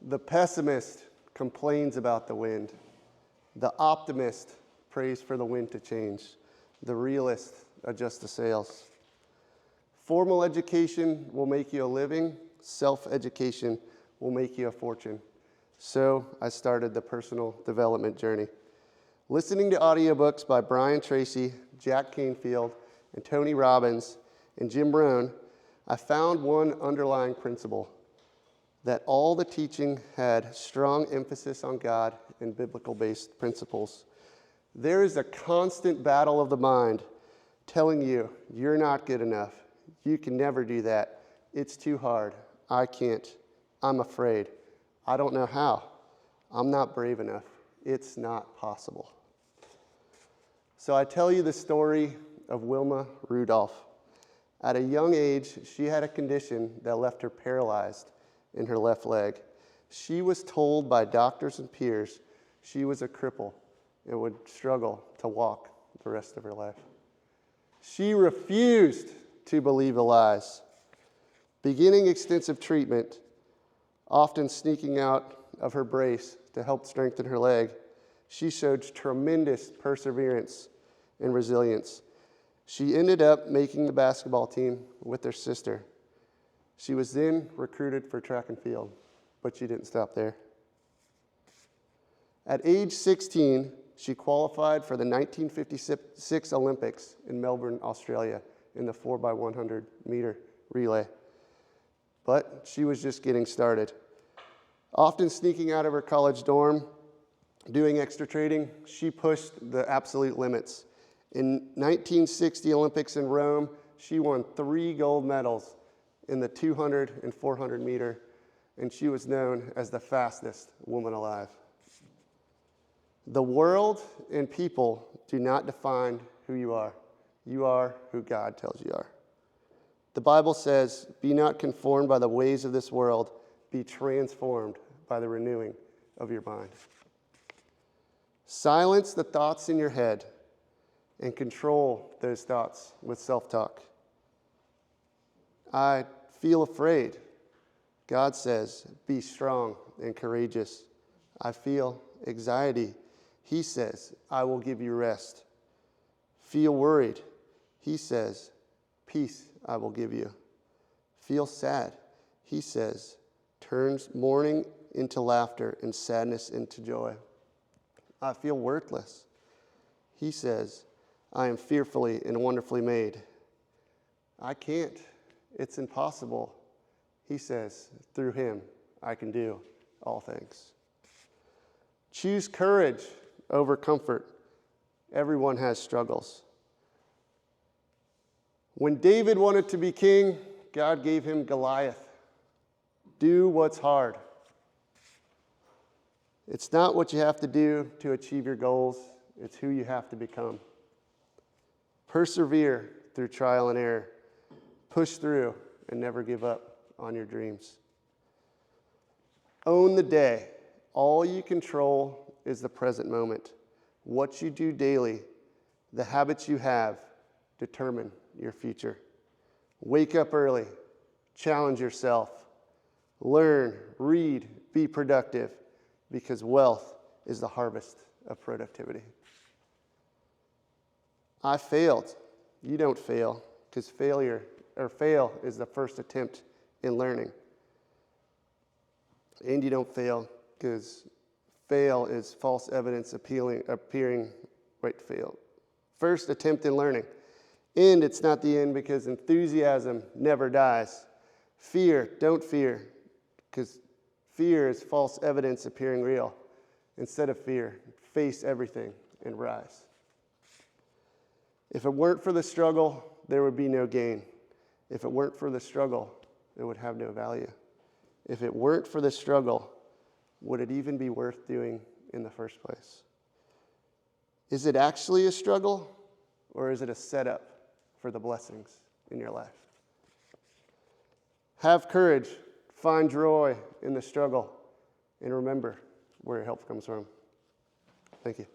The pessimist complains about the wind. The optimist prays for the wind to change. The realist adjusts the sails. Formal education will make you a living. Self-education will make you a fortune. So I started the personal development journey. Listening to audiobooks by Brian Tracy, Jack Canfield, and Tony Robbins, and Jim Rohn, I found one underlying principle, that all the teaching had strong emphasis on God and biblical-based principles. There is a constant battle of the mind telling you, you're not good enough. You can never do that. It's too hard. I can't. I'm afraid. I don't know how. I'm not brave enough. It's not possible. So I tell you the story of Wilma Rudolph. At a young age, she had a condition that left her paralyzed in her left leg. She was told by doctors and peers she was a cripple and would struggle to walk the rest of her life. She refused to believe the lies. Beginning extensive treatment, often sneaking out of her brace to help strengthen her leg, she showed tremendous perseverance and resilience. She ended up making the basketball team with her sister. She was then recruited for track and field, but she didn't stop there. At age 16, she qualified for the 1956 Olympics in Melbourne, Australia, in the 4x100 meter relay. But she was just getting started. Often sneaking out of her college dorm, doing extra training, she pushed the absolute limits. In 1960 Olympics in Rome, she won 3 gold medals in the 200 and 400 meter, and she was known as the fastest woman alive. The world and people do not define who you are. You are who God tells you are. The Bible says, "Be not conformed by the ways of this world, be transformed by the renewing of your mind." Silence the thoughts in your head and control those thoughts with self-talk. I feel afraid. God says, be strong and courageous. I feel anxiety. He says, I will give you rest. Feel worried. He says, peace I will give you. Feel sad. He says, turns mourning into laughter and sadness into joy. I feel worthless. He says, I am fearfully and wonderfully made. I can't. It's impossible. He says, through him, I can do all things. Choose courage over comfort. Everyone has struggles. When David wanted to be king, God gave him Goliath. Do what's hard. It's not what you have to do to achieve your goals. It's who you have to become. Persevere through trial and error. Push through and never give up on your dreams. Own the day. All you control is the present moment. What you do daily, the habits you have, determine your future. Wake up early. Challenge yourself. Learn, read, be productive, because wealth is the harvest of productivity. I failed. You don't fail, because fail is the first attempt in learning. And you don't fail, because fail is false evidence First attempt in learning. And it's not the end, because enthusiasm never dies. Fear, don't fear, because fear is false evidence appearing real. Instead of fear, face everything and rise. If it weren't for the struggle, there would be no gain. If it weren't for the struggle, it would have no value. If it weren't for the struggle, would it even be worth doing in the first place? Is it actually a struggle, or is it a setup for the blessings in your life? Have courage, find joy in the struggle, and remember where your help comes from. Thank you.